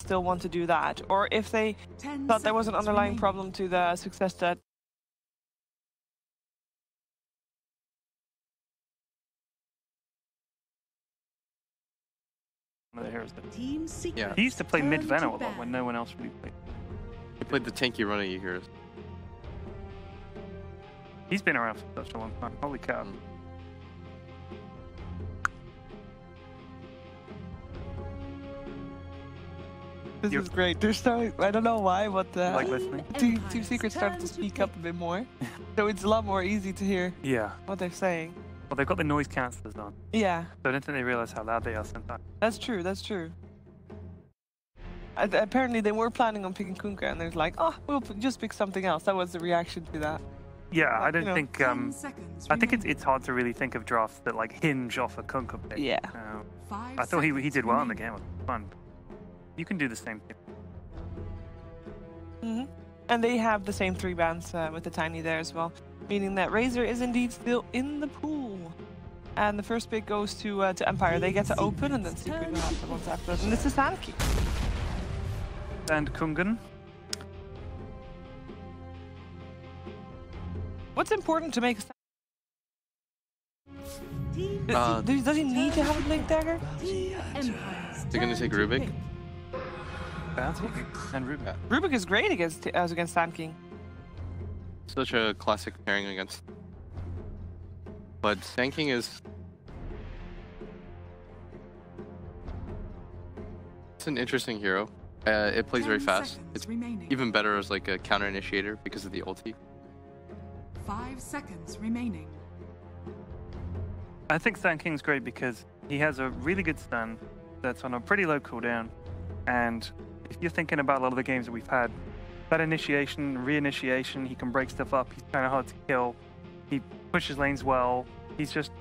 still want to do that, or if they thought there was an underlying problem to the success that one of the heroes that Yeah. he used to play mid-Veno a lot when no one else really played. He played the tanky running heroes. He's been around for such a long time. Holy cow. this is great. They're starting, I don't know why, but Like listening? Team Secret started to speak up a bit more. So it's a lot more easy to hear Yeah. what they're saying. Well, they've got the noise cancelers on. Yeah, So I don't think they realize how loud they are sometimes. that's true, that's true. Apparently they were planning on picking Kunkka, and they're like, oh, we'll just pick something else. That was the reaction to that. Yeah, I you don't know. think. I think it's hard to really think of drafts that like hinge off a Kunkka pick. Yeah. I thought he did well in the game. It was fun. You can do the same thing. Hmm. And they have the same 3 bands with the Tiny there as well, meaning that Razor is indeed still in the pool. And the first pick goes to Empire. They get to open, and then Secret will have the ones after that. And this is Sanki. And Kungan. What's important to make a does he need to have a Blink Dagger? They're gonna take Rubik. Bounty and Rubik. Rubik is great against Sand King. Such a classic pairing against. But Sand King is. It's an interesting hero. It plays very fast. It's even better as like a counter initiator because of the ulti. 5 seconds remaining. I think Sand King's great because he has a really good stun that's on a pretty low cooldown. And if you're thinking about a lot of the games that we've had, that initiation, re-initiation, he can break stuff up. He's kind of hard to kill. He pushes lanes well. He's just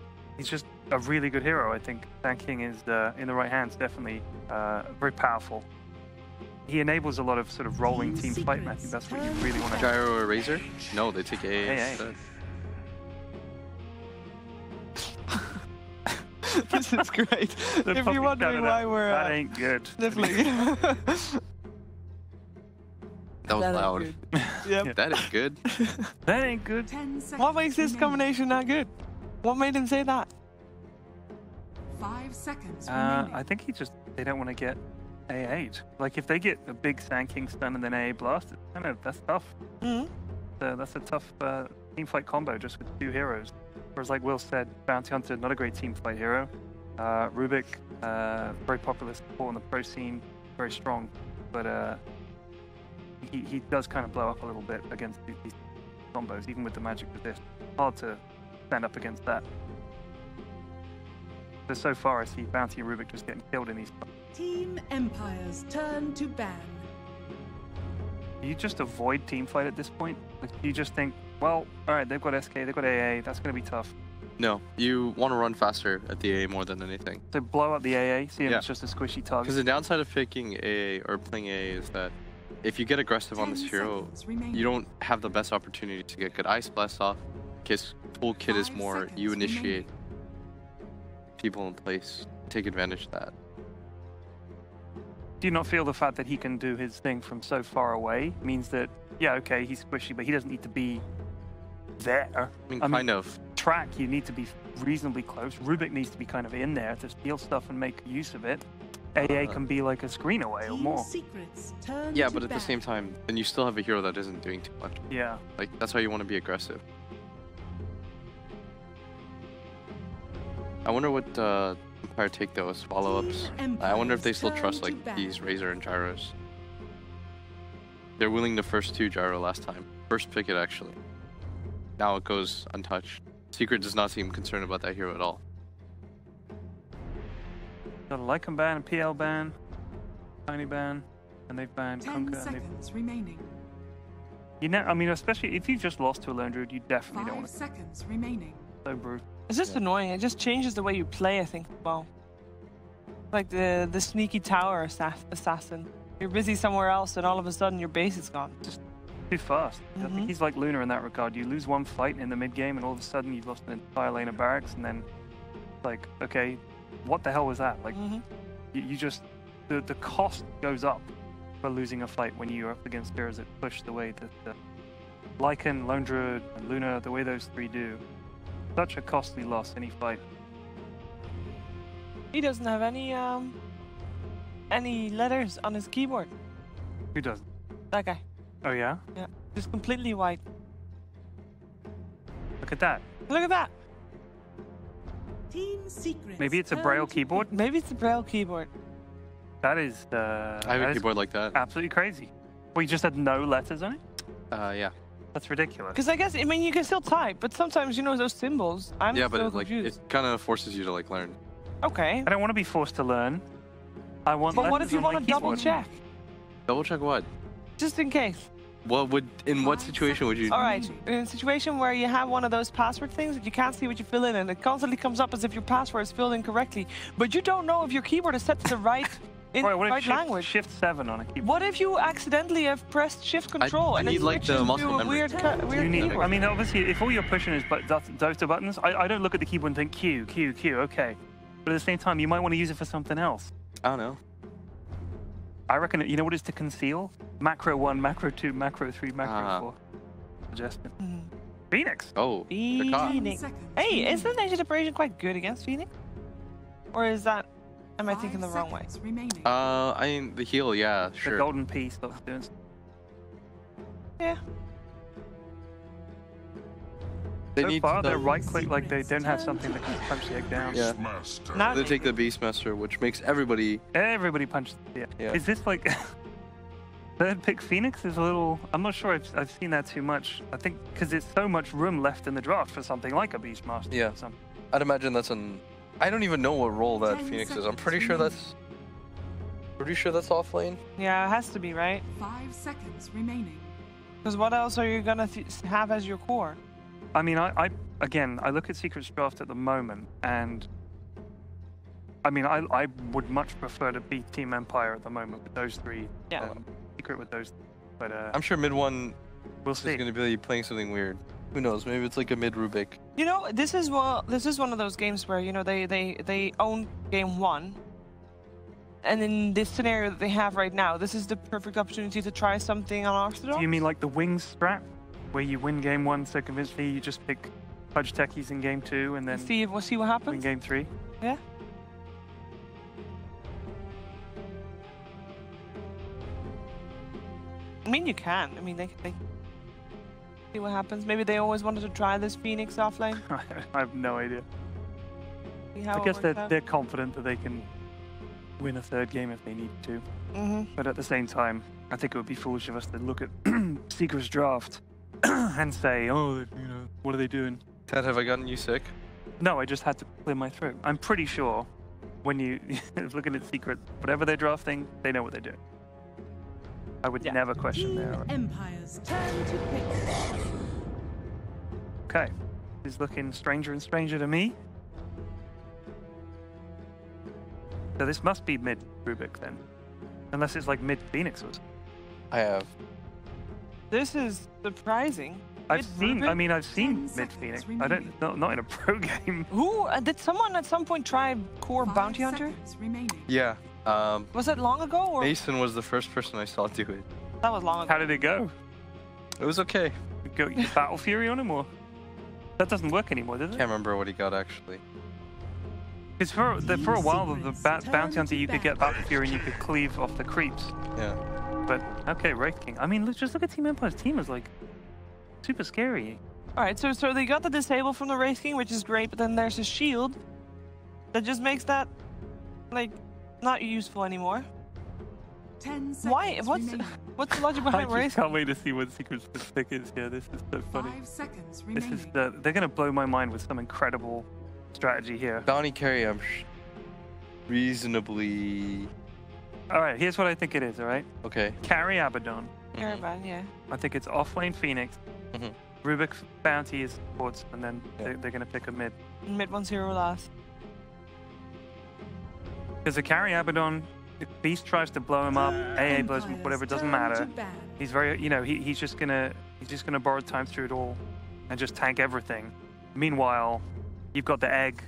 a really good hero. I think Sand King is in the right hands, definitely very powerful. He enables a lot of sort of rolling team fight, and I think that's what you really want to do. Gyro or Razor? No, they take AA AA. instead. This is great. If you're wondering why we're that ain't good. definitely. That was loud. Yep. That is good. That ain't good. 10 seconds What makes this remaining. combination not good? What made him say that? 5 seconds remaining. I think they don't want to get AA8. Like if they get a big Sand King stun and then AA blast, that's tough. Mm-hmm. So that's a tough team fight combo just with 2 heroes. Whereas like Will said, Bounty Hunter, not a great team fight hero. Rubik, very popular support on the pro scene, very strong, but he does kind of blow up a little bit against these combos, even with the magic resist. Hard to stand up against that. So far I see Bounty and Rubik just getting killed in these. Team Empire's turn to ban. Do you just avoid team fight at this point? Like, you just think, well, all right, they've got SK, they've got AA, that's going to be tough. No, you want to run faster at the AA more than anything. So blow up the AA, see if Yeah. it's just a squishy target. Because the downside of picking AA or playing AA is that if you get aggressive on this hero, you don't have the best opportunity to get good ice blast off. Because full kit is 5 more, seconds you initiate remaining. people in place, take advantage of that. Do you not feel the fact that he can do his thing from so far away means that, yeah, okay, he's squishy, but he doesn't need to be there? I mean, kind of. Track, you need to be reasonably close. Rubik needs to be kind of in there to steal stuff and make use of it. AA can be like a screen away or Team more. Secrets turn Yeah, to but at the ban. same time, then you still have a hero that isn't doing too much. Yeah. Like, that's how you want to be aggressive. I wonder what Empire take those follow-ups. I wonder if they still trust like these Razor and Gyros. They're willing the first 2 Gyro last time. First pick it actually. Now it goes untouched. Secret does not seem concerned about that hero at all. Got a Lycan ban, a PL ban, Tiny ban, and they've banned 10 Kunkka. And seconds remaining. you know, I mean, especially if you just lost to a Lone Druid, you definitely don't 5 want to. seconds remaining. So brutal. It's just annoying. It just changes the way you play, I think. Well, like the sneaky tower assassin. You're busy somewhere else, and all of a sudden your base is gone. Just too fast. I think he's like Luna in that regard. You lose one fight in the mid game, and all of a sudden you've lost an entire lane of barracks, and then like, okay, what the hell was that? Like, you just the cost goes up for losing a fight when you're up against heroes that push the way that Lycan, Lone Druid, and Luna, the way those three do. Such a costly loss any fight. He doesn't have any letters on his keyboard. Who doesn't? That guy. Oh yeah? Yeah. Just completely white. Look at that. Look at that. Team Secret. Maybe it's a Braille keyboard? Maybe it's a Braille keyboard. That is I have a keyboard like that. absolutely crazy. We just had no letters on it? Yeah. That's ridiculous. Because I guess, I mean, you can still type, but sometimes, you know, those symbols, I'm Yeah, so but it confused. kind of forces you to like learn. Okay. I don't want to be forced to learn. I want But what letters if you on want my to double keyboard. check? Double check what? Just in case. In what situation would you? All right. In a situation where you have one of those password things that you can't see what you fill in, and it constantly comes up as if your password is filled in correctly, but you don't know if your keyboard is set to the right, Right, what if language. Shift 7 on a keyboard? What if you accidentally have pressed Shift Control I and it need, like, the switches muscle to a memory. weird You need, keyboard? I mean, obviously, if all you're pushing is those two buttons, I don't look at the keyboard and think Q, Q, Q, okay. But at the same time, you might want to use it for something else. I don't know. I reckon, you know what is to conceal? Macro 1, Macro 2, Macro 3, Macro 4. Suggestion. Phoenix. Oh, the cop. Phoenix. Hey, isn't Agent Operation quite good against Phoenix? Or is that... Am I thinking the wrong way? I mean, the heal, yeah, The sure. golden piece that was doing. Yeah. They So need far, to, they're right-click, like they don't have something that can punch the egg down. Yeah. Now They take the Beastmaster, which makes everybody. Everybody punches. Yeah. Is this like third pick Phoenix is a little? I'm not sure I've seen that too much. I think because there's so much room left in the draft for something like a Beastmaster. Yeah. Or something. I'd imagine that's an. I don't even know what role that 10 Phoenix is. I'm seconds pretty sure remaining. that's. Pretty sure that's off lane. Yeah, it has to be, right? 5 seconds remaining. Because what else are you gonna have as your core? I mean, I look at Secret's draft at the moment, and I mean, I would much prefer to beat Team Empire at the moment with those three. Yeah. Secret with those, but I'm sure mid one we'll is see. going to be playing something weird. Who knows? Maybe it's like a mid Rubik. You know, this is one of those games where, you know, they own game one. And in this scenario that they have right now, this is the perfect opportunity to try something unorthodox. Do you mean like the wings strat, where you win game one so convincingly you just pick Fudge Techies in game two and then see what win happens? game three? Yeah. I mean, you can. I mean, they see what happens. Maybe they always wanted to try this Phoenix offlane. I have no idea. See how I it guess works out. they're confident that they can win a third game if they need to. But at the same time, I think it would be foolish of us to look at Secret's draft and say, oh, you know, what are they doing? Ted, have I gotten you sick? No, I just had to clear my throat. I'm pretty sure when you looking at Secret, whatever they're drafting, they know what they're doing. I would never question Team their... Empire's turn to pick. Okay. This is looking stranger and stranger to me. So this must be mid Rubik then. Unless it's like mid Phoenix or something. I have. This is surprising. I've seen Mid-Rubik? mid 10 Phoenix. seconds I don't not in a pro game. Who did someone at some point try Core 5 Bounty Hunter? seconds remaining. Yeah. Was it long ago or Mason was the first person I saw do it. that was long ago? How did it go? It was okay. You go you Battle Fury on him or? That doesn't work anymore, does it? Can't remember what he got actually. Because for a while the Secrets, Bounty Hunter turn you to could get battle. Battle Fury and you could cleave off the creeps. Yeah. But okay, Wraith King. I mean, just look at Team Empire's team is like super scary. All right, so they got the disable from the Race King, which is great, but then there's a shield that just makes that like not useful anymore. 10 seconds Why? remaining. What's the logic I behind just Race? can't wait to see what Secret's pick is. Yeah, this is so funny. 5 seconds This remaining. is they're gonna blow my mind with some incredible strategy here. Bounty carry, I'm reasonably All right, here's what I think it is. All right, okay. carry Abaddon. Caravan, yeah. I think it's offlane Phoenix. Mhm. Rubik's Bounty is supports, and then Yeah. they're gonna pick a mid. Mid 1-0 last. Because the carry Abaddon, if Beast tries to blow him up, AA blows him, whatever, it doesn't matter. He's very, you know, he's just gonna borrow time through it all, and just tank everything. Meanwhile, you've got the egg,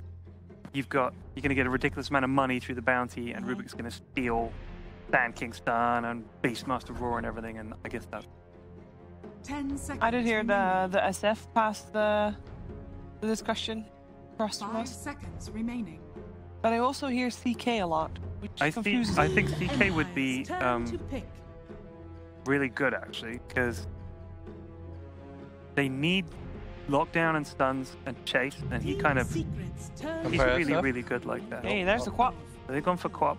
you're gonna get a ridiculous amount of money through the bounty, and Rubik's gonna steal Sand King stun and Beastmaster Roar and everything, and I guess that. 10 seconds. I did hear the SF pass the discussion across from 5 us. seconds remaining. But I also hear CK a lot, which confuses I me. think CK would be Empire's turn to pick. really good actually, because they need lockdown and stuns and chase, and he kind of Secrets turn he's Empire really SF? really good like that. Hey, there's the quap. They've gone for Quap.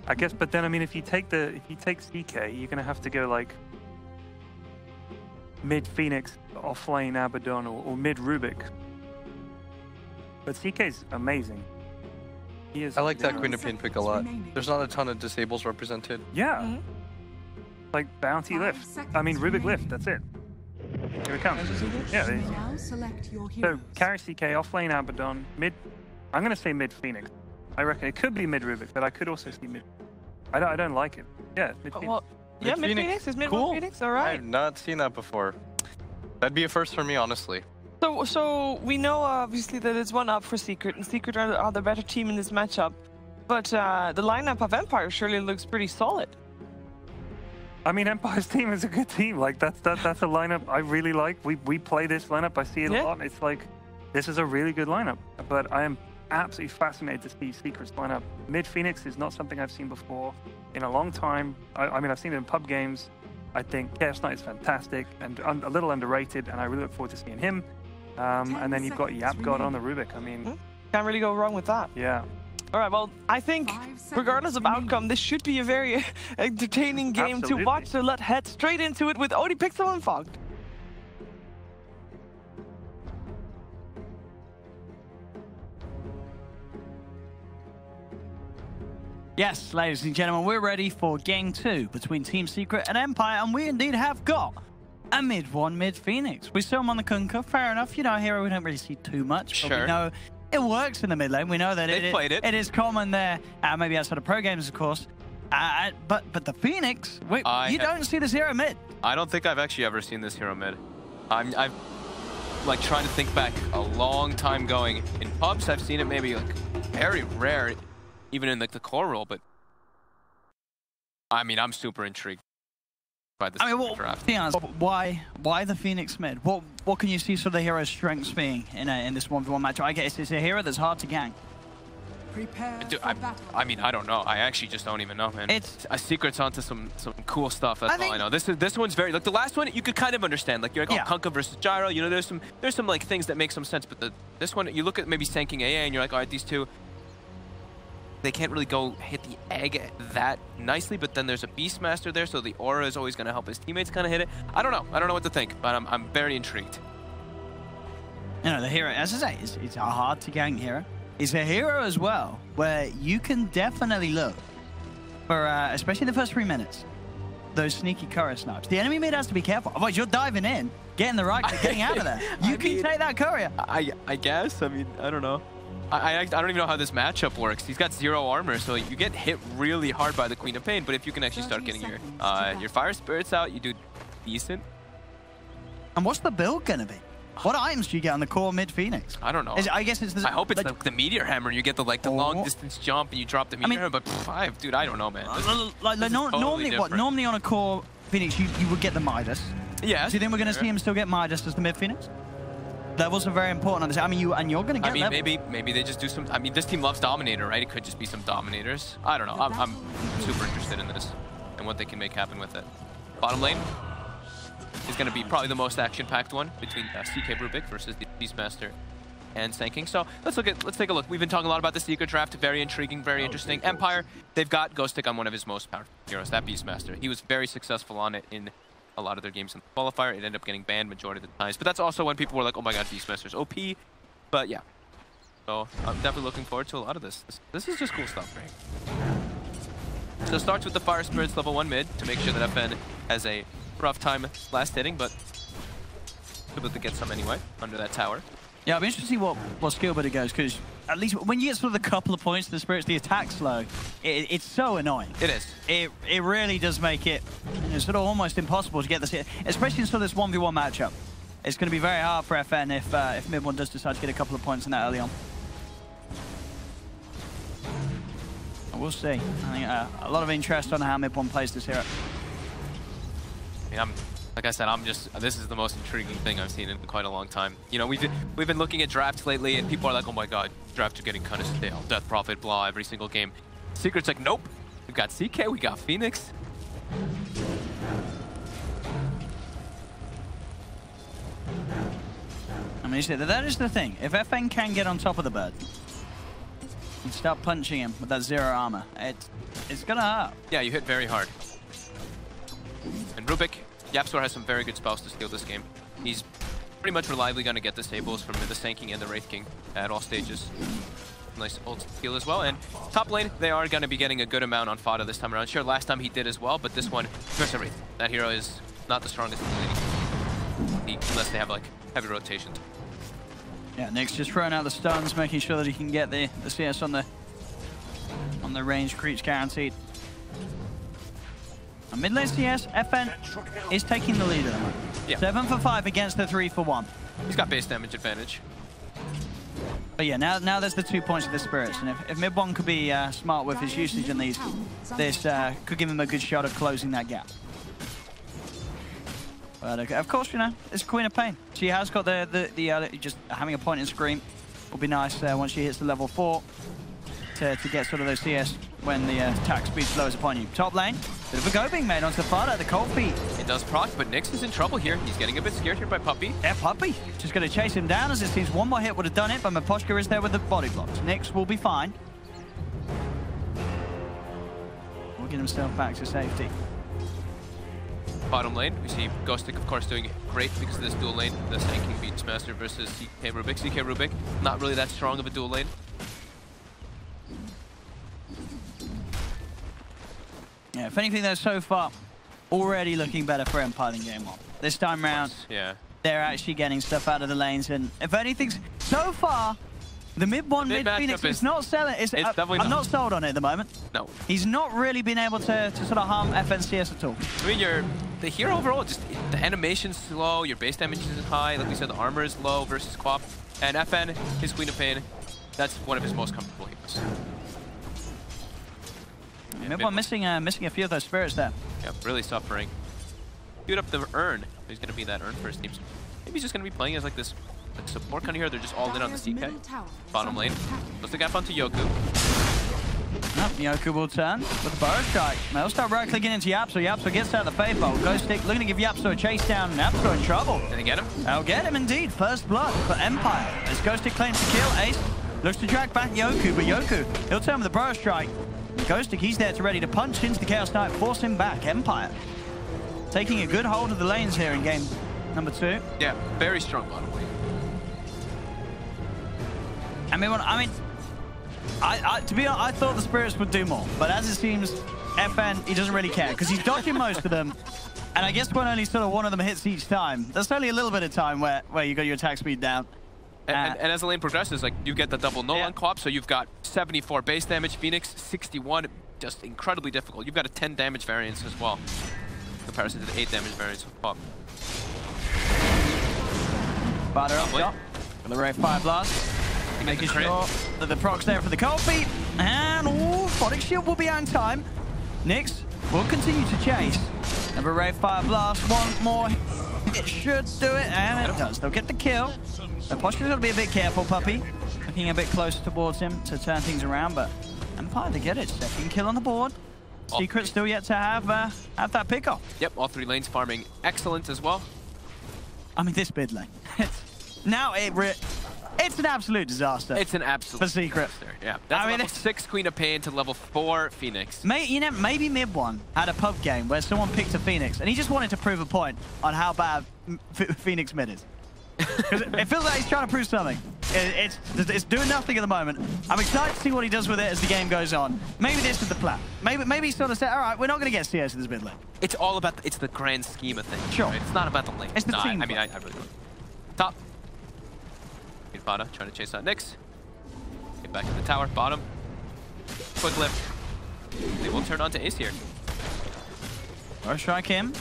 I guess, but then I mean, if you take CK, you're gonna have to go like mid Phoenix, offlane Abaddon, or mid Rubik. But CK's amazing. He is. I like that you know, Queen of Pain pick a lot. There's not a ton of disables represented. Yeah. Mhm. Like bounty 5 lift. seconds I mean Rubik remaining. lift. That's it. Here it comes. Yeah. there you go. Now select your So heroes. carry CK, offlane Abaddon, mid. I'm gonna say mid Phoenix. I reckon it could be mid Rubik, but I could also see mid. I don't like it. Yeah, mid Phoenix. Well, yeah, mid Mid-Phoenix. Phoenix is mid Cool. Phoenix. All I've right. not seen that before. That'd be a first for me, honestly. So we know obviously that it's one up for Secret, and Secret are the better team in this matchup. But the lineup of Empire surely looks pretty solid. I mean, Empire's team is a good team. Like that's a lineup I really like. We play this lineup. I see it Yeah. a lot. It's like this is a really good lineup. But I am absolutely fascinated to see Secret's lineup. Mid Phoenix is not something I've seen before in a long time. I mean, I've seen it in pub games. I think Chaos Knight is fantastic and a little underrated, and I really look forward to seeing him. And then you've got 10 Yap seconds God on the Rubik. I mean, Can't really go wrong with that. yeah. All right, well, I think 5 seconds regardless of remaining. outcome, this should be a very entertaining game Absolutely. to watch. So let's head straight into it with Odie Pixel and Fogged. Yes, ladies and gentlemen, we're ready for Game 2 between Team Secret and Empire, and we indeed have got a mid-1 mid-Phoenix. We saw him on the Kunkka, fair enough. You know, here we don't really see too much, but Sure. we know it works in the mid lane. We know that They've played it. it is common there, maybe outside of pro games, of course. But the Phoenix, you don't see this hero mid. I don't think I've actually ever seen this hero mid. I'm like trying to think back a long time going. In pubs, I've seen it maybe like very rare, even in like the core role. But I mean, I'm super intrigued by this draft. Be honest, why the Phoenix mid? What can you see sort of the hero's strengths being in this 1v1 match? I guess it's a hero that's hard to gang. Prepare Dude, for battle. I mean, I don't know. I actually just don't even know, man. It's- a Secret's onto some cool stuff. That's I all I think- know. This one's very like the last one. You could kind of understand. Like you're like, Yeah. oh, Kunkka versus Gyro. You know, there's some like things that make some sense. But this one, you look at maybe Sanking AA, and you're like, all right, these two, they can't really go hit the egg that nicely. But then there's a Beastmaster there, so the aura is always going to help his teammates kind of hit it. I don't know. I don't know what to think, but I'm very intrigued. You know, the hero, as I say, it's a hard to gang hero. It's a hero as well, where you can definitely look for, especially the first 3 minutes, those sneaky courier snipes. The enemy mid has to be careful, otherwise you're diving in, getting the right, getting out of there. You can take that courier. I guess. I mean, I don't know. I don't even know how this matchup works. He's got 0 armor, so you get hit really hard by the Queen of Pain. But if you can actually start getting your fire spirits out, you do decent. And what's the build gonna be? What items do you get on the core mid Phoenix? I don't know. I guess it's the, I hope it's like, the meteor hammer. You get the the long distance jump and you drop the meteor mean- hammer. But pff, dude, I don't know, man. This is normally, totally different. normally on a core Phoenix, you would get the Midas. Yeah. Do you think we're gonna see him still get Midas as the mid Phoenix? Levels are very important on this. I mean, you're gonna get. I mean, levels. maybe they just do some. I mean, this team loves Dominator, right? It could just be some Dominators. I don't know. I'm super interested in this and what they can make happen with it. Bottom lane is going to be probably the most action-packed one between CK Rubik versus the Beastmaster and Sanking. So let's take a look. We've been talking a lot about the Secret draft. Very intriguing, very interesting. Empire, they've got Ghostic on one of his most powerful heroes, that Beastmaster. He was very successful on it in a lot of their games in the qualifier. It ended up getting banned majority of the times. But that's also when people were like, oh my god, Beastmaster's OP. But yeah. So I'm definitely looking forward to a lot of this. This is just cool stuff, right? So it starts with the Fire Spirits level 1 mid to make sure that FN has a rough time last hitting, but able to get some anyway under that tower. Yeah, I'll be interested to see what skill bit it goes, because at least when you get sort of a couple of points to the Spirits, the attack slow, it's so annoying. It is. It really does make it sort of almost impossible to get this hit, especially in sort of this 1v1 matchup. It's going to be very hard for FN if mid-1 does decide to get a couple of points in that early on. we'll see. I think a lot of interest on how mid one plays this hero. I mean, like I said, this is the most intriguing thing I've seen in quite a long time. You know, we've been looking at drafts lately, and people are like, oh my god, drafts are getting kind of stale. Death Prophet, blah, every single game. Secret's like, nope. We've got CK, we got Phoenix. I mean, that is the thing. If FN can get on top of the bird and start punching him with that 0 armor, it's gonna hurt. Yeah, you hit very hard. And Rubik, Yapstor has some very good spells to steal this game. He's pretty much reliably going to get the Sables from the Sand King and the Wraith King at all stages. Nice ult steal as well. And top lane, they are going to be getting a good amount on Fada this time around. Sure, last time he did as well, but this one, versus Wraith. That hero is not the strongest in the league, unless they have like heavy rotations. Yeah, Nick's just throwing out the stuns, making sure that he can get the CS on the range creeps guaranteed. And mid lane CS, FN is taking the lead at the moment. Yeah. 7 for 5 against the 3 for 1. He's got base damage advantage. But yeah, now there's the 2 points of the spirits, and if mid one could be smart with his usage in these, this could give him a good shot of closing that gap. But of course, you know, it's Queen of Pain. She has got the just having a point in Scream will be nice once she hits the level 4 to get sort of those CS when the attack speed slows upon you. Top lane, bit of a go being made onto Fada, the cold feet. It does proc, but Nyx is in trouble here. He's getting a bit scared here by Puppey. Yeah, Puppey just going to chase him down as it seems one more hit would have done it, but Miposhka is there with the body blocks. Nyx will be fine. Will get himself back to safety. Bottom lane, we see Ghostic, of course, doing great because of this dual lane. The Sand King Beachmaster versus CK Rubik. CK Rubik, not really that strong of a dual lane. Yeah, if anything, though, so far, already looking better for Empire than game 1. This time round, yeah, they're actually getting stuff out of the lanes, and if anything, so far, the mid Phoenix is not selling. I'm not sold on it at the moment. No. He's not really been able to sort of harm FNCS at all. I mean, the hero overall, just the animation's slow, your base damage is high, like we said, the armor is low versus Quap. And FN, his Queen of Pain, that's one of his most comfortable heroes. Mid one missing a few of those spirits there. Yeah, really suffering. Queued up the Urn. He's going to be that Urn for his team. Maybe he's just going to be playing as like this support kind of hero. They're just all in on the CK. Bottom lane. Puts the gap onto Yoku. Yoku will turn with the Burrow Strike. They'll start right-clicking into Yapso. Yapso gets out of the Fade Bolt. Ghostic looking to give Yapso a chase down, and Yapso in trouble. Did they get him? They'll get him indeed. First blood for Empire. As Ghostic claims to kill, Ace looks to drag back Yoku, but Yoku, he'll turn with the Burrow Strike. Ghostic, he's there to ready to punch into the Chaos Knight, force him back. Empire taking a good hold of the lanes here in game number 2. Yeah, very strong bottom lane. I mean, to be honest, I thought the spirits would do more, but as it seems, FN, he doesn't really care because he's dodging most of them. And I guess when only sort of one of them hits each time, there's only a little bit of time where you got your attack speed down. And as the lane progresses, like you get the double null on Quap, so you've got 74 base damage, Phoenix 61, just incredibly difficult. You've got a 10 damage variance as well, in comparison to the 8 damage variance of Quap. Batter up top for the Wraith Fire Blast. Making sure that the proc's there for the cold feet. And Phonic Shield will be out in time. Nyx will continue to chase. Another Wraith Fire Blast, one more. It should do it, and it does. They'll get the kill. The Poshka's got to be a bit careful, Puppey. Looking a bit closer towards him to turn things around, but Empire to get it. Second kill on the board. Secret still yet to have that pickoff. Yep, all 3 lanes farming excellent as well. I mean, this mid lane. Now it's an absolute disaster. It's an absolute for Secret. disaster. Yeah, that's level 6 Queen of Pain to level 4 Phoenix. Maybe mid one had a pub game where someone picked a Phoenix and he just wanted to prove a point on how bad Phoenix mid is. It feels like he's trying to prove something. It's doing nothing at the moment. I'm excited to see what he does with it as the game goes on. Maybe this is the plan. Maybe he sort of said, all right, we're not going to get CS in this mid lane. It's all about it's the grand scheme of things. Sure. Right? It's not about the lane. It's the team. I really don't. Top. Fada trying to chase out Nyx. Get back to the tower. Bottom. Quick lift. They will turn on to Ace here. Or strike him.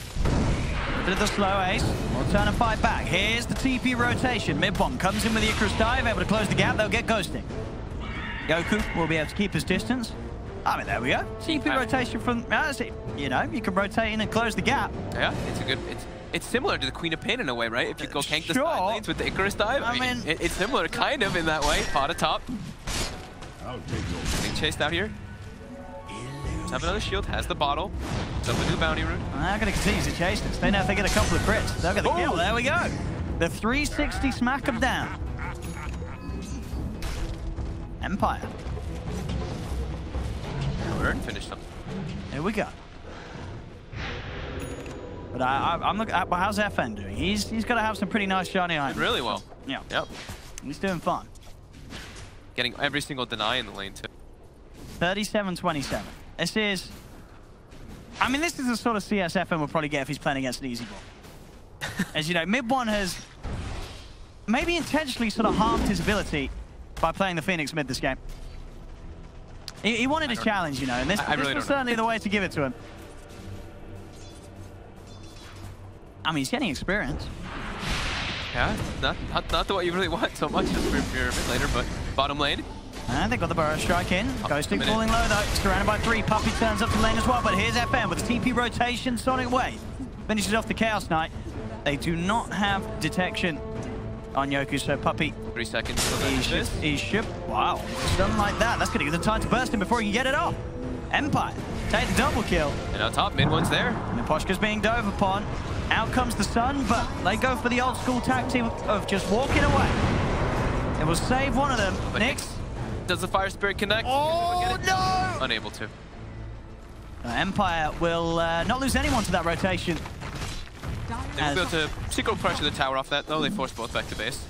Bit of the slow Ace. We'll turn and fight back. Here's the TP rotation. Mid-bomb comes in with the Icarus dive, able to close the gap. They'll get ghosting. Goku will be able to keep his distance. I mean, there we go. TP rotation from, you know, you can rotate in and close the gap. Yeah, it's a good, it's similar to the Queen of Pain in a way, right? If you go tank the side lanes with the Icarus dive, I mean it's similar kind of in that way. Pot atop. Being chased out here. Let's have another shield, has the bottle. So a new bounty rune. They're going to continue to chase it. Stay now if they get a couple of crits. They'll get the kill. There we go. The 360 smack them down. Empire. Finished them. Here we go. But I'm looking at how's FN doing? He's got to have some pretty nice shiny items. Really well. Yeah. Yep. He's doing fine. Getting every single deny in the lane too. 37-27. This is, I mean, this is the sort of CS FN will probably get if he's playing against an easy ball. As you know, mid one has maybe intentionally sort of harmed his ability by playing the Phoenix mid this game. He wanted a challenge, you know, and this was certainly the way to give it to him. I mean, he's getting experience. Yeah, not the way you really want so much for your mid laner, but bottom lane. And they got the burrow strike in. Ghosting falling low though, surrounded by 3. Puppey turns up the lane as well, but here's FN with the TP rotation, Sonic Wave. Finishes off the Chaos Knight. They do not have detection on Yoku, so Puppey. 3 seconds. He should. Wow, something like that. That's going to give the time to burst him before he can get it off. Empire take the double kill. And on top, mid one's there. And Miposhka's being dove upon. Out comes the sun, but they go for the old school tactic of just walking away. It will save one of them. But Nyx. Does the Fire Spirit connect? Oh, no! Unable to. Empire will not lose anyone to that rotation. They will be able to secret pressure the tower off that, though. They force both back to base.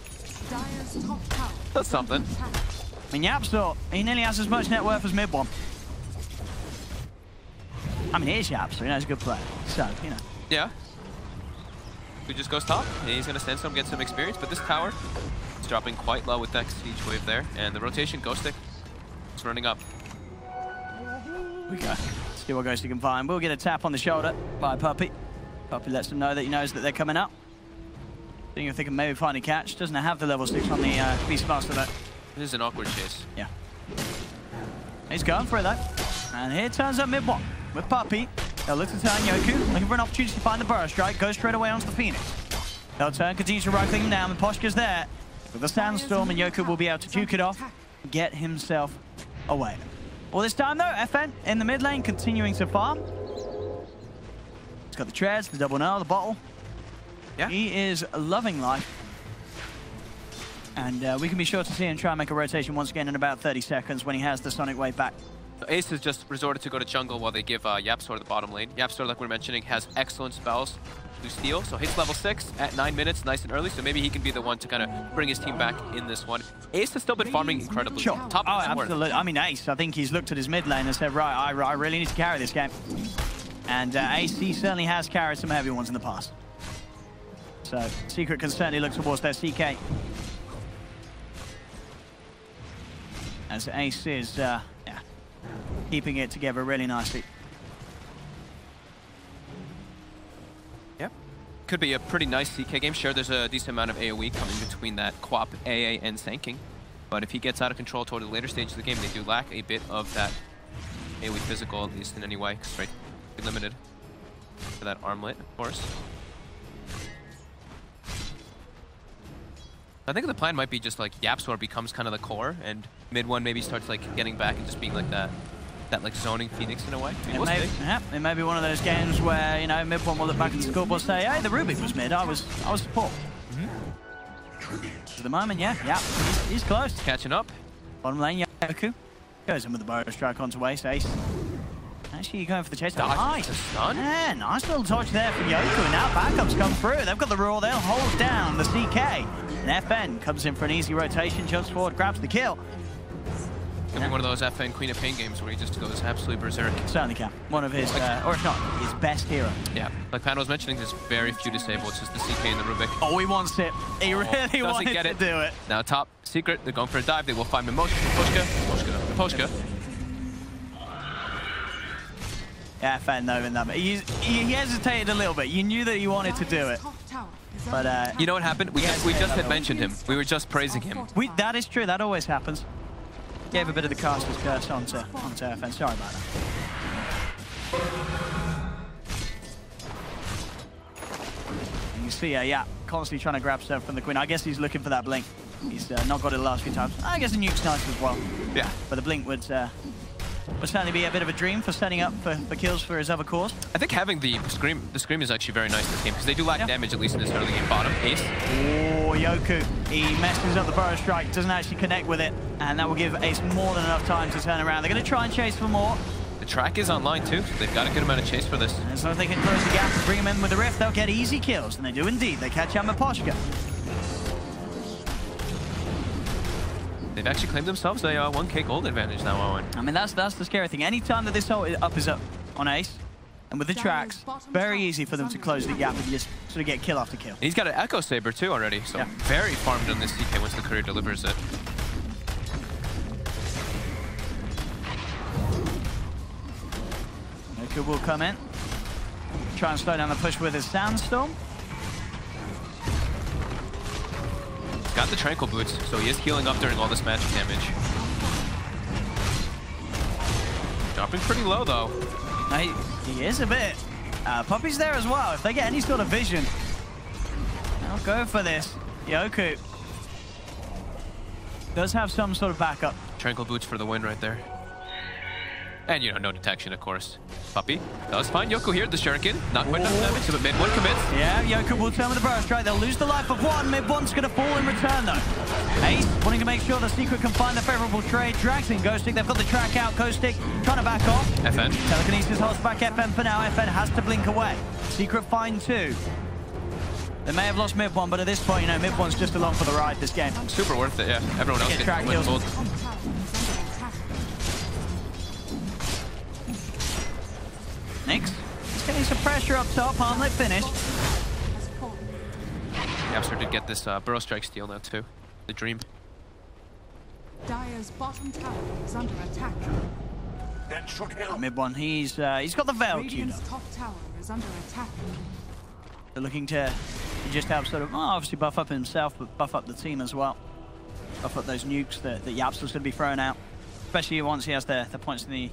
That's something. I mean, Yapsor, he nearly has as much net worth as mid one. I mean, here's Yapsor, you know, he's a good player. So, you know. Yeah. Who just goes top, and he's going to send some, get some experience, but this tower is dropping quite low with that siege wave there, and the rotation, Ghost Stick, is running up. We go. See what Ghosty can find. We'll get a tap on the shoulder by Puppey. Puppey lets them know that he knows that they're coming up. Seeing if they can maybe find a catch. Doesn't have the level 6 on the Beastmaster though. This is an awkward chase. Yeah. He's going for it though. And here turns up mid one with Puppey. They'll look to turn Yoku, looking for an opportunity to find the burrow strike, goes straight away onto the Phoenix. They'll turn, continue to right click him down, and Poshka's there with the Sandstorm, and Yoku will be able to duke it off, get himself away. Well, this time though, FN in the mid lane, continuing to farm. He's got the treads, the double null, the bottle. Yeah. He is loving life. And we can be sure to see him try and make a rotation once again in about 30 seconds when he has the Sonic Wave back. So Ace has just resorted to go to jungle while they give Yapsor the bottom lane. Yapsor, like we were mentioning, has excellent spells to steal. So hits level 6 at 9 minutes, nice and early. So maybe he can be the one to kind of bring his team back in this one. Ace has still been farming incredibly. Sure. Top absolutely. I mean, Ace, I think he's looked at his mid lane and said, right, I really need to carry this game. And Ace, he certainly has carried some heavy ones in the past. So Secret can certainly look towards their CK. As Ace is, keeping it together really nicely. Yep. Could be a pretty nice CK game. Sure, there's a decent amount of AoE coming between that Quap, AA, and Sanking. But if he gets out of control toward the later stages of the game, they do lack a bit of that AoE physical, at least in any way, because right, limited for that armlet, of course. I think the plan might be just like Yapsor becomes kind of the core, and mid one maybe starts like getting back and just being like that like zoning Phoenix in a way. It may be one of those games where, you know, mid one will look back at the scoreboard and say, hey, the Rubik was mid, I was support. For the moment, he's close. Catching up. Bottom lane, Yoku goes in with the burrow strike onto Waste. Ace. Actually, going for the chase. Nice. Yeah, nice little touch there for Yoku, and now backups come through. They've got the roar, they'll hold down the CK. And FN comes in for an easy rotation, jumps forward, grabs the kill. Could be one of those FN Queen of Pain games where he just goes absolutely berserk. Certainly can. One of his, or if not, his best hero. Yeah, like Panda was mentioning, there's very few disabled. It's just the CK and the Rubik. Oh, he wants it. He really wanted to do it. Now top, Secret, they're going for a dive. They will find Miposhka. Yeah, FN though in that. He hesitated a little bit. You knew that he wanted to do it. But you know what happened? We just had mentioned him. We were just praising him. That is true. That always happens. Gave a bit of the caster's curse onto FN. Sorry about that. And you see, yeah, constantly trying to grab stuff from the Queen. I guess he's looking for that blink. He's not got it the last few times. I guess the nuke's nice as well. Yeah. But the blink would certainly be a bit of a dream for setting up for kills for his other cores. I think having the scream is actually very nice this game because they do lack damage, at least in this early game. Bottom, Ace. Oh, Yoku. He messes up the burrow strike, doesn't actually connect with it, and that will give Ace more than enough time to turn around. They're going to try and chase for more. The track is online too, so they've got a good amount of chase for this. And as long as they can close the gap and bring him in with the Rift, they'll get easy kills, and they do indeed. They catch Amaposhka. They've actually claimed themselves a 1k gold advantage now, Owen. I mean, that's the scary thing. Anytime that this ult is up on Ace, and with the tracks, very easy for them to close the gap and just sort of get kill after kill. He's got an Echo Saber too already, so very farmed on this CK once the courier delivers it. Yoku will come in, try and slow down the push with his Sandstorm. Got the Tranquil Boots, so he is healing up during all this magic damage. Dropping pretty low, though. He is a bit. Puppy's there as well. If they get any sort of vision, they'll go for this. Yoku does have some sort of backup. Tranquil Boots for the win right there. And, you know, no detection, of course. Puppy does find Yoku here at the Shuriken. Not quite enough damage, so but mid one commits. Yeah, Yoku will turn with the burrow strike. They'll lose the life of one. Mid one's going to fall in return, though. Ace wanting to make sure the Secret can find the favorable trade. Drags in Ghost Stick. They've got the track out. Ghost Stick trying to back off. FN. Telekinesis holds back FN for now. FN has to blink away. Secret find two. They may have lost mid one, but at this point, you know, mid one's just along for the ride this game. Super worth it, yeah. Everyone else Get gets track kills. gold. Nix. He's getting some pressure up top. Armlet finished. Yapster did get this Burrow Strike steal now too. The Dream. Dire's bottom tower is under attack. Mid one, he's got the Veil queued up. Radiant's top tower is under attack. They're looking to just help sort of, obviously buff up himself, but buff up the team as well. Buff up those nukes that Yapster's going to be throwing out. Especially once he has the points in the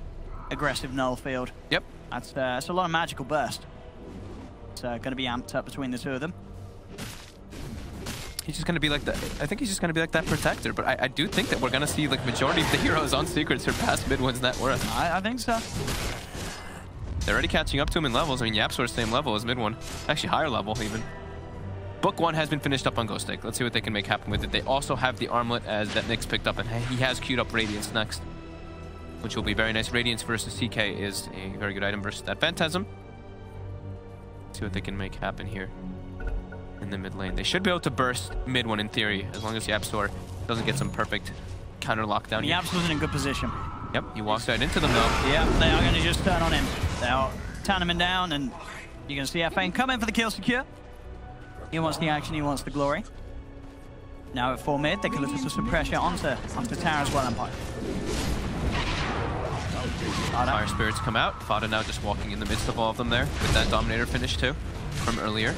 aggressive null field. Yep. That's a lot of magical burst. It's going to be amped up between the two of them. He's just going to be like that. I think he's just going to be like that protector. But I do think that we're going to see like majority of the heroes on Secret surpass mid one's net worth. I think so. They're already catching up to him in levels. I mean, Yapsor's same level as mid one. Actually, higher level even. Book 1 has been finished up on Ghost Stick. Let's see what they can make happen with it. They also have the armlet as that Nyx picked up, and he has queued up Radiance next, which will be very nice. Radiance versus CK is a very good item versus that Phantasm. Let's see what they can make happen here in the mid lane. They should be able to burst mid one in theory, as long as Yapsor doesn't get some perfect counter lockdown here. Yapsor's in a good position. Yep, he walks right into them though. Yeah, they are going to just turn on him. They'll turn him down, and you're going to see FN come in for the kill secure. He wants the action, he wants the glory. Now at 4 mid, they can look to put some pressure onto tower as well, Empire. Fire Spirits come out. Fada now just walking in the midst of all of them there with that Dominator finish too from earlier.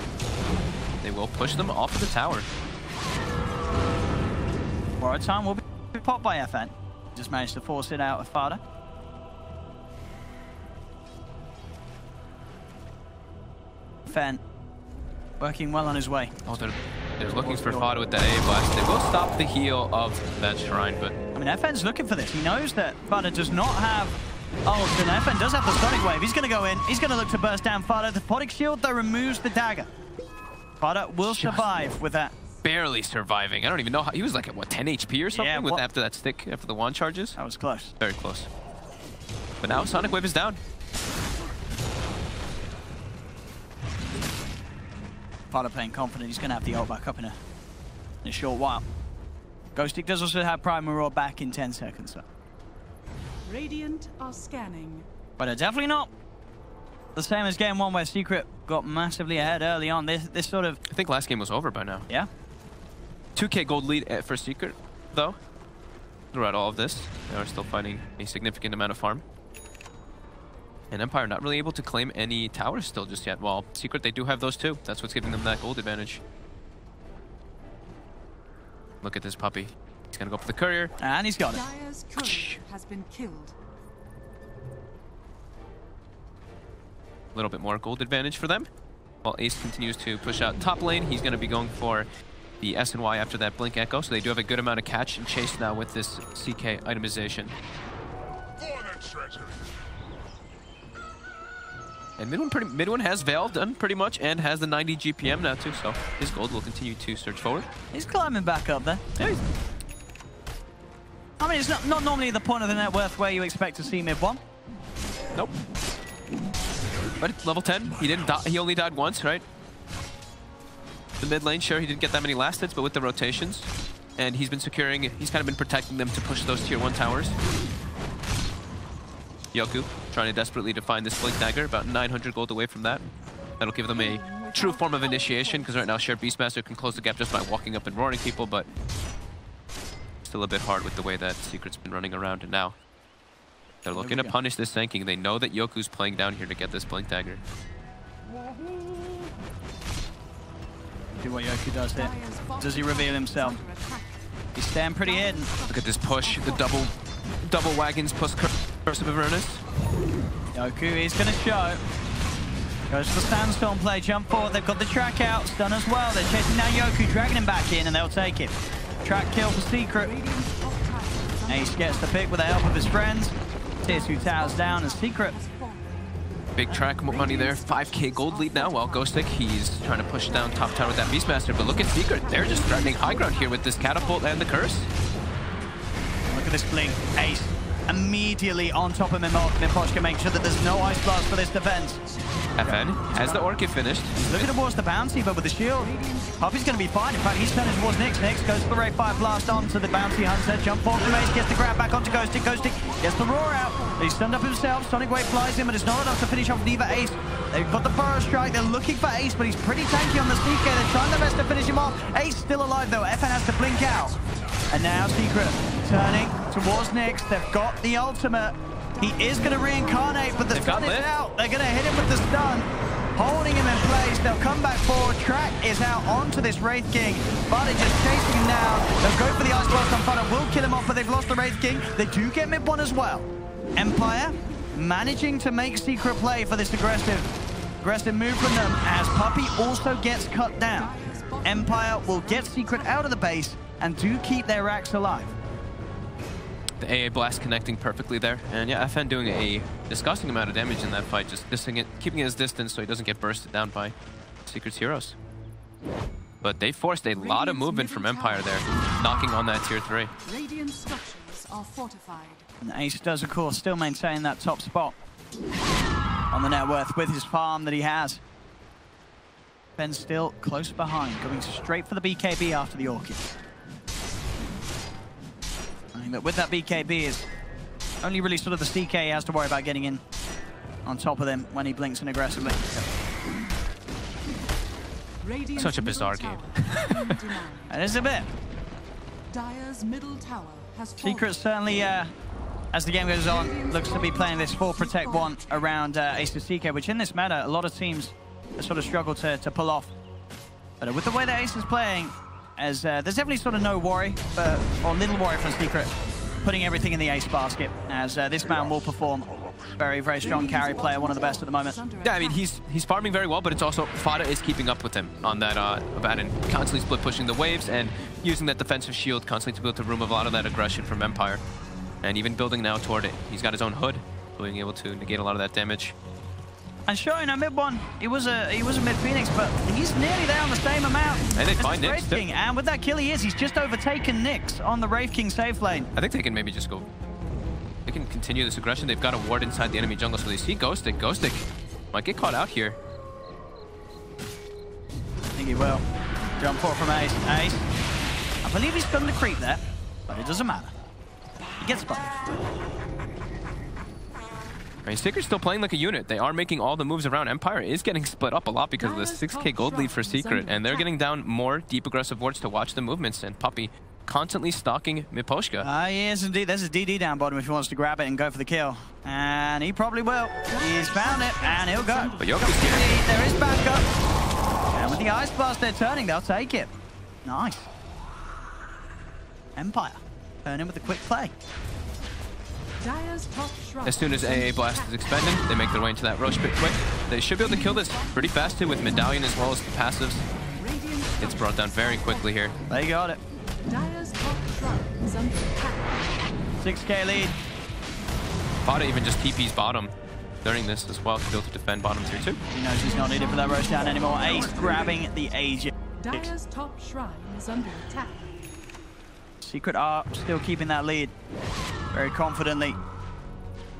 They will push them off of the tower. Borrowed time will be popped by FN. Just managed to force it out of Fada. FN working well on his way. Oh, they're looking for Fada with that A blast. They will stop the heal of that shrine, but I mean, FN's looking for this. He knows that Fada does not have ult, and FN does have the Sonic Wave. He's going to go in. He's going to look to burst down Fada. The Photic Shield, though, removes the dagger. Fada will survive with that. Barely surviving. I don't even know how. He was like at, what, 10 HP or something after that stick, after the wand charges? That was close. Very close. But now Sonic Wave is down. Fada playing confident. He's going to have the ult back up in a short while. Ghost Stick does also have Primal Roar back in 10 seconds, though. Radiant are scanning. But definitely not the same as game 1 where Secret got massively ahead early on. This sort of... I think last game was over by now. Yeah. 2k gold lead for Secret, though. Throughout all of this, they are still fighting a significant amount of farm. And Empire not really able to claim any towers still just yet. Well, Secret, they do have those too. That's what's giving them that gold advantage. Look at this puppy. He's gonna go for the courier. And he's got it. Dire's courier has been killed. A little bit more gold advantage for them. While Ace continues to push out top lane, he's gonna be going for the S and Y after that Blink Echo, so they do have a good amount of catch and chase now with this CK itemization. And mid one has Veil done pretty much and has the 90 GPM now too, so his gold will continue to surge forward. He's climbing back up there. Yeah, I mean, it's not normally the point of the net worth where you expect to see mid one. Nope. But it's level 10, he didn't die, he only died once, right? The mid lane, sure, he didn't get that many last hits, but with the rotations, and he's been securing, he's kind of been protecting them to push those tier 1 towers. Yoku trying to desperately to find this Blink Dagger, about 900 gold away from that. That'll give them a true form of initiation, because right now Shared Beastmaster can close the gap just by walking up and roaring people, but still a bit hard with the way that Secret's been running around, and now they're looking to punish this Senking. They know that Yoku's playing down here to get this Blink Dagger. See what Yoku does here. Does he reveal himself? He's staying pretty hidden. Look at this push, the double wagons plus Curse of Avernus. Yoku is going to show. Goes for the Sandstorm play, jump forward. They've got the track out, stun as well. They're chasing down Yoku, dragging him back in, and they'll take it. Track kill for Secret. Ace gets the pick with the help of his friends. Tier 2 towers down, and Secret. Big track money there, 5k gold lead now, while Ghostic, he's trying to push down top tower with that Beastmaster, but look at Secret, they're just threatening high ground here with this Catapult and the Curse. Look at this Blink. Ace immediately on top of Miposhka, making sure that there's no Ice Blast for this defense. FN has the Orchid finished. He's looking towards the bouncy, but with the shield, Poppy's going to be fine. In fact, he's turning towards Nyx. Nyx goes for the Ray Fire Blast onto the bouncy hunter. Jump forward from Ace, gets the grab back onto Ghostic. Ghostic gets the roar out. He's stunned up himself. Sonic Wave flies in, but it's not enough to finish off neither Ace. They've got the Burrow Strike. They're looking for Ace, but he's pretty tanky on the CK. They're trying their best to finish him off. Ace still alive, though. FN has to blink out. And now Secret turning towards Nyx. They've got the ultimate. He is going to reincarnate, but the stun is out. They're going to hit him with the stun, holding him in place. They'll come back forward. Track is out onto this Wraith King. Barty just chasing him down. They'll go for the Ice Blast on Fun. Will kill him off, but they've lost the Wraith King. They do get mid one as well. Empire managing to make Secret play for this aggressive move from them, as Puppey also gets cut down. Empire will get Secret out of the base and do keep their racks alive. The AA Blast connecting perfectly there. And yeah, FN doing a disgusting amount of damage in that fight, just keeping his distance so he doesn't get bursted down by Secret's heroes. But they forced a lot of movement from Empire there, knocking on that tier 3. Radiant structures are fortified. And Ace does, of course, still maintain that top spot on the net worth with his farm that he has. Ben's still close behind, going straight for the BKB after the Orchid. I think that with that BKB is only really sort of the CK he has to worry about getting in on top of them when he blinks in aggressively. Such a bizarre game. It is a bit. Dire's middle tower has fallen. Secret certainly, as the game goes on, looks to be playing this full Protect 1 around Ace's CK, which in this meta, a lot of teams sort of struggle to pull off. But with the way that Ace is playing, as there's definitely sort of no worry, or little worry from Secret, putting everything in the Ace basket, as this man will perform. Very, very strong carry player, one of the best at the moment. Yeah, I mean, he's farming very well, but it's also Fada is keeping up with him on that Abaddon, constantly split pushing the waves and using that defensive shield constantly to be able to remove a lot of that aggression from Empire. And even building now toward it. He's got his own hood, being able to negate a lot of that damage. And showing a mid one, he was a mid Phoenix, but he's nearly there on the same amount. And they find Wraith King. And with that kill he's just overtaken Nyx on the Wraith King safe lane. I think they can maybe just go. They can continue this aggression. They've got a ward inside the enemy jungle, so they see Ghostic. Ghostic might get caught out here. I think he will. Jump forward from Ace. Ace. I believe he's done the creep there, but it doesn't matter. He gets spotted. I mean, Secret's still playing like a unit. They are making all the moves around. Empire is getting split up a lot because of the 6k gold lead for Secret, and they're getting down more deep aggressive wards to watch the movements, and Puppey constantly stalking Miposhka. He is indeed. There's a DD down bottom if he wants to grab it and go for the kill. And he probably will. He's found it, and he'll go. But Yoku's here. There is backup. And with the Ice Blast they're turning, they'll take it. Nice. Empire. turn in with a quick play. Dire's top shrine. As soon as AA Blast is expended, they make their way into that Roche pit quick. They should be able to kill this pretty fast too with Medallion as well as the passives. Gets brought down very quickly here. They got it. Dire's top shrine is under attack. 6k lead. Fada even just TP's bottom during this as well to be able to defend bottom tier 2. He knows he's not needed for that Roche down anymore. Ace grabbing the Aegis. Dire's top shrine is under attack. Secret are still keeping that lead very confidently.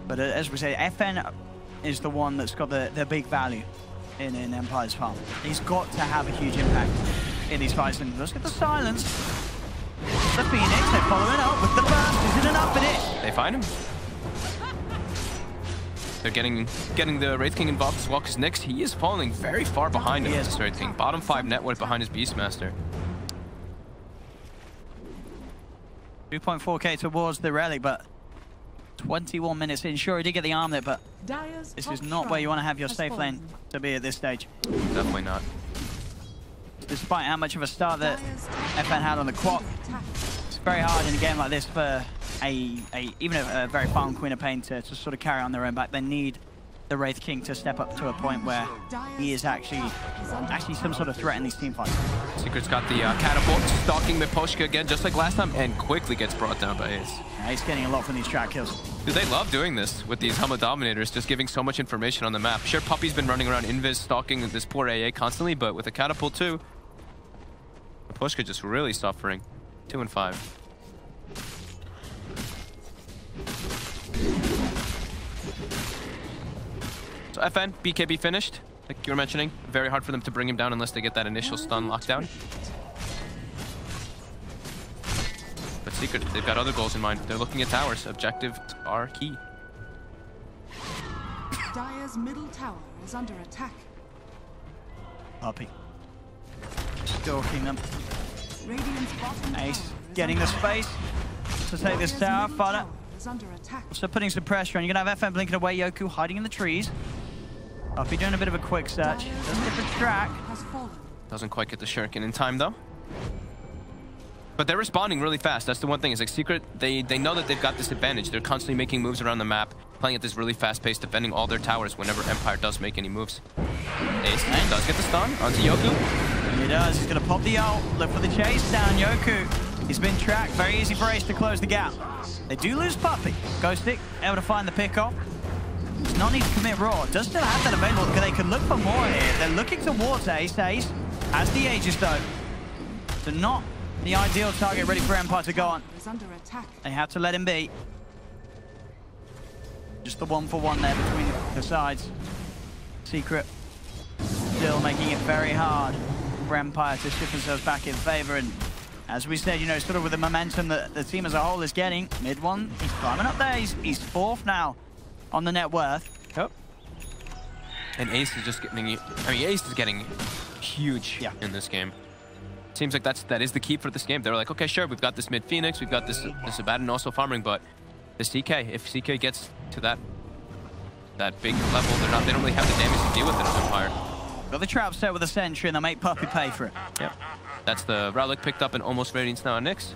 But as we say, FN is the one that's got the big value in Empire's farm. He's got to have a huge impact in these fights. And let's get the silence. The Phoenix, they're following up with the burst. Isn't enough in it. They find him. They're getting the Wraith King involved as well, because Nyx, he is falling very far behind him. This Wraith King. Bottom 5 net worth behind his Beastmaster. 2.4k towards the relic, but 21 minutes in. Sure, he did get the armlet, but this is not where you want to have your safe lane to be at this stage. Definitely not. Despite how much of a start that FN had on the quad, it's very hard in a game like this for even a very farm Queen of Pain to sort of carry on their own back. They need the Wraith King to step up to a point where he is actually some sort of threat in these team fights. Secret's got the catapult, stalking Miposhka again, just like last time, and quickly gets brought down by Ace. Yeah, he's getting a lot from these track kills. Dude, they love doing this with these Humma Dominators, just giving so much information on the map. Sure, Puppy's been running around Invis, stalking this poor AA constantly, but with a catapult too, Miposhka just really suffering. 2 and 5. So FN, BKB finished, like you were mentioning. Very hard for them to bring him down unless they get that initial stun lockdown. But Secret, they've got other goals in mind. They're looking at towers. Objectives are key. Dire's middle tower is under attack. Puppy. Stalking them. Radiant's bottom Ace tower is getting the under space to take this tower. middle Fada tower is under attack. also putting some pressure on. You're going to have FN blinking away, Yoku hiding in the trees. Puppy doing a bit of a quick search. Doesn't get the track. Has fallen. Doesn't quite get the shuriken in time though. But they're responding really fast. That's the one thing. Is like Secret, they know that they've got this advantage. They're constantly making moves around the map, playing at this really fast pace, defending all their towers whenever Empire does make any moves. Ace does get the stun onto Yoku. He does. He's going to pop the ult. Look for the chase down. Yoku. He's been tracked. Very easy for Ace to close the gap. They do lose Puppy. Ghostic able to find the pick-off. Does not need to commit Raw. Does still have that available. They can look for more here. They're looking towards Ace. Ace has the Aegis though. So not the ideal target ready for Empire to go on. Is under attack. They have to let him be. Just the 1-for-1 there between the sides. Secret still making it very hard for Empire to shift themselves back in favor. And as we said, you know, sort of with the momentum that the team as a whole is getting, mid one, he's climbing up there. He's 4th now on the net worth. Yep. And Ace is just getting, I mean, Ace is getting huge in this game. Seems like that is the key for this game. They're like, okay, sure, we've got this mid Phoenix, we've got this Abaddon also farming, but this CK, if CK gets to that big level, they don't really have the damage to deal with it on Empire. Got the trap set with a sentry, and they'll make Puppy pay for it. Yep. That's the Relic picked up and almost Radiance now on Nyx.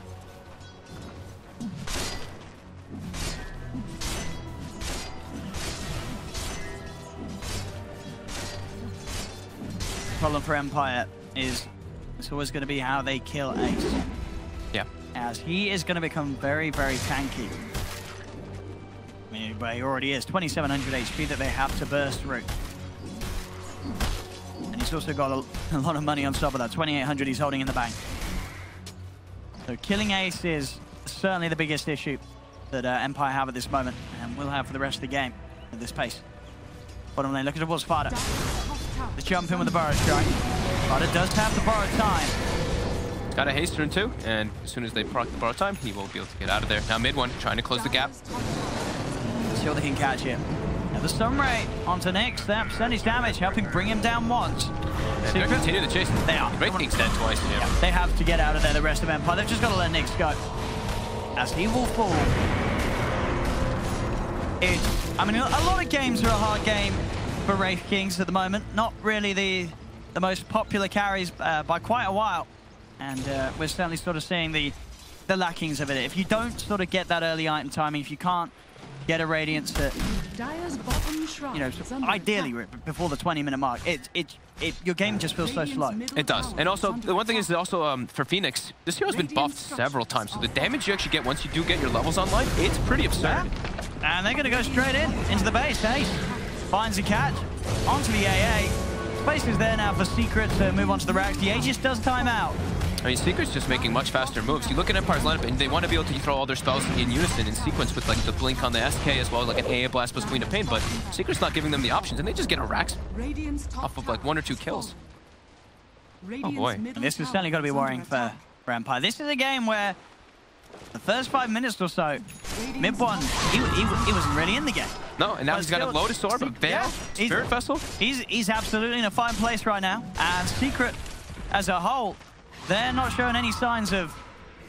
Problem for Empire is it's always going to be how they kill Ace. Yeah. As he is going to become very, very tanky. I mean, but he already is. 2700 HP that they have to burst through. And he's also got a lot of money on top of that. 2800 he's holding in the bank. So killing Ace is certainly the biggest issue that Empire have at this moment, and will have for the rest of the game at this pace. Bottom lane, looking towards Fada. The jump in with the Burrow strike. Fada does have the borrowed time. He's got a haste turn too, and as soon as they proc the borrowed time, he will be able to get out of there. Now mid one, trying to close the gap. See what they can catch here. Now the stun ray onto Nyx. That percentage damage helping bring him down once. And they're continuing to chase. They are. Wraith King's dead twice. Yeah. They have to get out of there, the rest of Empire. They've just got to let Nyx go. As he will fall. I mean, a lot of games are a hard game for Wraith Kings at the moment. Not really the most popular carries by quite a while. And we're certainly sort of seeing the the lackings of it. If you don't sort of get that early item timing, if you can't get a Radiance that, you know, ideally before the 20-minute mark, your game just feels so slow. It does. And also, the one thing is also for Phoenix, this hero's been buffed several times, so the damage you actually get once you do get your levels online, it's pretty absurd. And they're going to go straight into the base. Ace finds a catch onto the AA. Space is there now for Secret to move on to the racks. The Aegis does time out. I mean, Secret's just making much faster moves. You look at Empire's lineup, and they want to be able to throw all their spells in unison, in sequence with like the blink on the SK, as well as like an AA blast plus Queen of Pain, but Secret's not giving them the options, and they just get a racks off of like 1 or 2 kills. Oh boy. And this is certainly got to be worrying for Empire. This is a game where the first 5 minutes or so, mid one, he wasn't really in the game. No, and now he's got a Lotus Orb, a Veil, Spirit Vessel. He's absolutely in a fine place right now, and Secret as a whole, they're not showing any signs of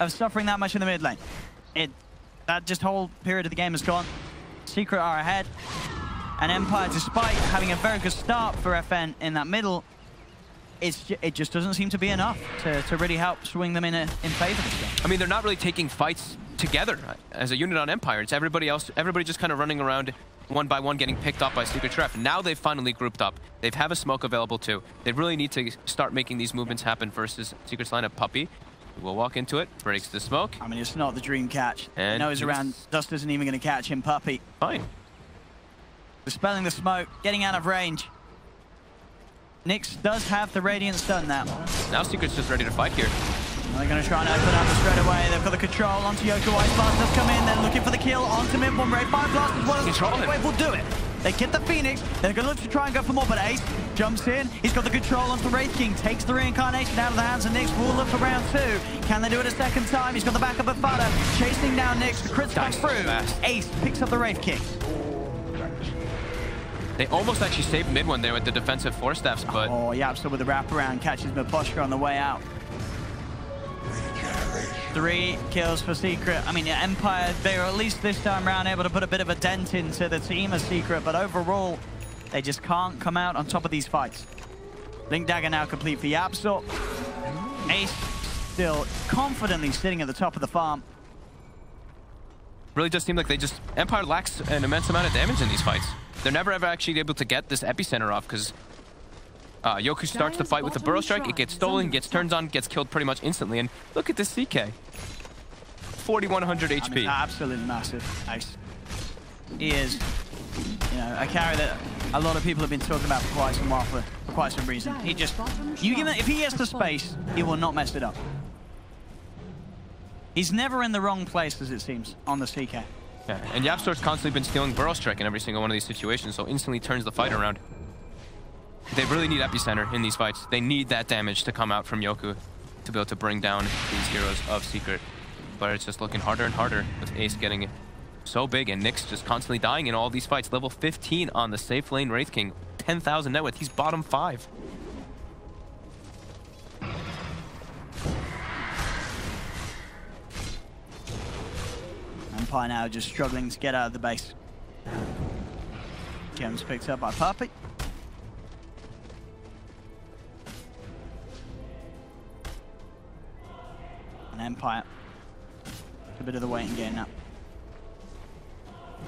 suffering that much in the mid lane. That just whole period of the game is gone. Secret are ahead. And Empire, despite having a very good start for FN in that middle, it just doesn't seem to be enough to really help swing them in favor of this game. I mean, they're not really taking fights together as a unit on Empire. It's everybody else, everybody just kind of running around one by one, getting picked up by Secret Ref. Now they've finally grouped up. They have a smoke available too. They really need to start making these movements happen versus Secret's lineup. Puppey will walk into it, breaks the smoke. I mean, it's not the dream catch. And knows around, Dust isn't even going to catch him. Puppey. Fine. Dispelling the smoke, getting out of range. Nyx does have the Radiant stun now. Now Secret's just ready to fight here. They're going to try and open up straight away. They've got the control onto Yoko. Ice Blast does come in. They're looking for the kill onto mid one. Raid Fire Blast as well as the wave will do it. They get the Phoenix. They're going to look to try and go for more, but Ace jumps in. He's got the control onto the Wraith King. Takes the reincarnation out of the hands of Nyx. Will look for round 2. Can they do it a second time? He's got the backup of Fada. Chasing down Nyx. The crits come through. Ace picks up the Wraith King. They almost actually saved mid one there with the defensive Force Staffs, but... Oh, yeah, so with the wraparound, catches Miposhka on the way out. 3 kills for Secret. I mean, Empire, they were at least this time around able to put a bit of a dent into the team of Secret, but overall, they just can't come out on top of these fights. Link Dagger now complete for Yapsor. Ace still confidently sitting at the top of the farm. Really does seem like Empire lacks an immense amount of damage in these fights. They're never ever actually able to get this epicenter off because Yoku starts the fight with the Burrow Strike, it gets stolen, gets turned on, gets killed pretty much instantly. And look at this CK. 4,100 HP. I mean, absolutely massive. Ace. He is, you know, a carry that a lot of people have been talking about for quite some while, for quite some reason. He just, you give him, if he gets the space, he will not mess it up. He's never in the wrong place, as it seems, on the CK. Yeah, and Yapsor's constantly been stealing Burrow Strike in every single one of these situations, so instantly turns the fight around. They really need epicenter in these fights. They need that damage to come out from Yoku to be able to bring down these heroes of Secret. But it's just looking harder and harder with Ace getting so big and Nyx just constantly dying in all these fights. Level 15 on the safe lane Wraith King. 10,000 net worth. He's bottom 5. Empire now just struggling to get out of the base. Gems picked up by Puppey. And Empire, a bit of the waiting game now.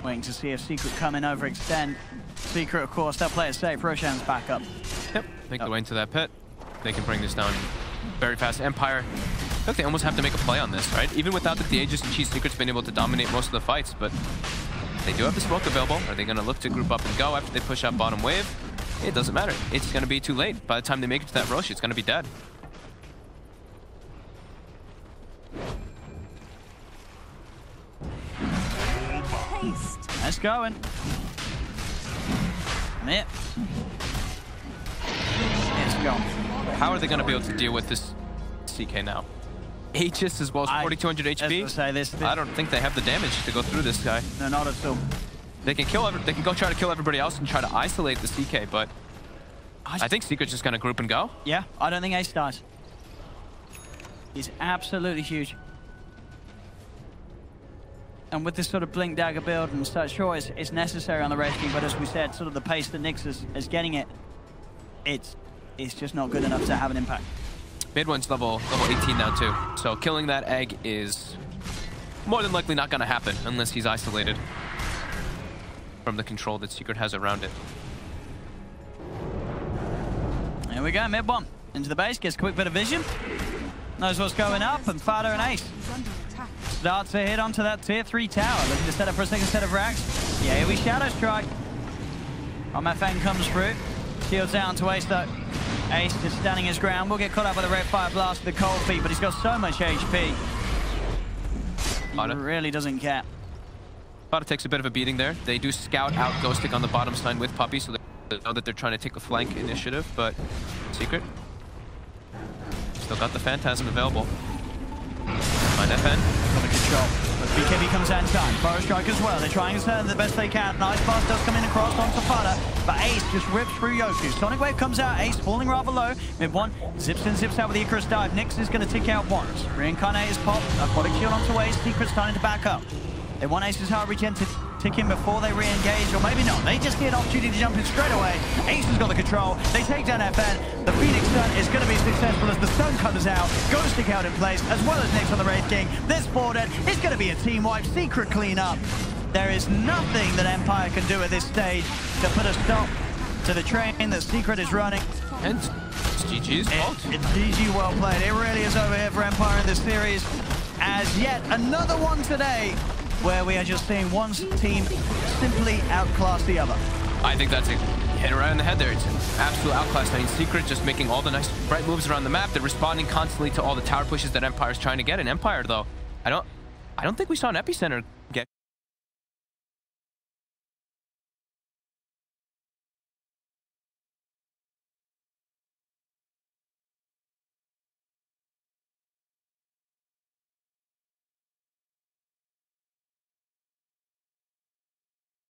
Waiting to see if Secret come in, overextend. Secret, of course, they'll play it safe. Roshan's back up. Yep, make the way into that pit. They can bring this down very fast. Empire, I think they almost have to make a play on this, right? Even without the Aegis and Cheese, Secret's been able to dominate most of the fights, but they do have the smoke available. Are they going to look to group up and go after they push out bottom wave? It doesn't matter. It's going to be too late. By the time they make it to that Rosh, it's going to be dead. Nice going. Yep. Let's go. How are they going to be able to deal with this CK now? Aegis as well as 4,200 HP. I don't think they have the damage to go through this guy. No, not at all. They can kill. They can go try to kill everybody else and try to isolate the CK, but I think Secret's just going to group and go. Yeah, I don't think Ace dies. He's absolutely huge. And with this sort of Blink Dagger build and such, sure, it's necessary on the Wraith King, but as we said, sort of the pace that Nyx is getting it, it's just not good enough to have an impact. Mid one's level 18 now too. So killing that egg is more than likely not going to happen unless he's isolated from the control that Secret has around it. Here we go, mid one. Into the base, gets a quick bit of vision. Knows what's going up, and Fada and Ace starts to hit onto that tier 3 tower. Looking to set up for a second set of racks. Yeah, here we Shadow Strike. That Fang comes through. Shields down to Ace though. Ace just standing his ground. Will get caught up with a red fire blast with the cold feet, but he's got so much HP. He really doesn't care. Fada takes a bit of a beating there. They do scout out Ghostic on the bottom side with Puppey, so they know that they're trying to take a flank initiative, but Secret still got the Phantasm available. Find FN. Got the control. But BKB comes out in time. Burrow Strike as well. They're trying to turn the best they can. Nice pass does come in across onto Fada, but Ace just rips through Yoku. Sonic Wave comes out. Ace falling rather low. Mid one zips in, zips out with the Icarus dive. Nyx is going to tick out once. Reincarnate is popped. Aquatic Shield onto Ace. Secret's starting to back up. They want Ace's hard regen to tick in before they re-engage, or maybe not. They just get an opportunity to jump in straight away. Ace has got the control. They take down FN. The Phoenix stun is going to be successful as the stone comes out. Ghostic out in place, as well as Nyx on the Wraith King. This border is going to be a team wipe. Secret clean up. There is nothing that Empire can do at this stage to put a stop to the train that Secret is running. And it's GG's fault. It's GG well played. It really is over here for Empire in this series. As yet another one today, where we are just seeing one team simply outclass the other. I think that's a hit right on the head there. It's an absolute outclass. I mean, Secret just making all the nice bright moves around the map. They're responding constantly to all the tower pushes that Empire's trying to get. And Empire, though, I don't think we saw an epicenter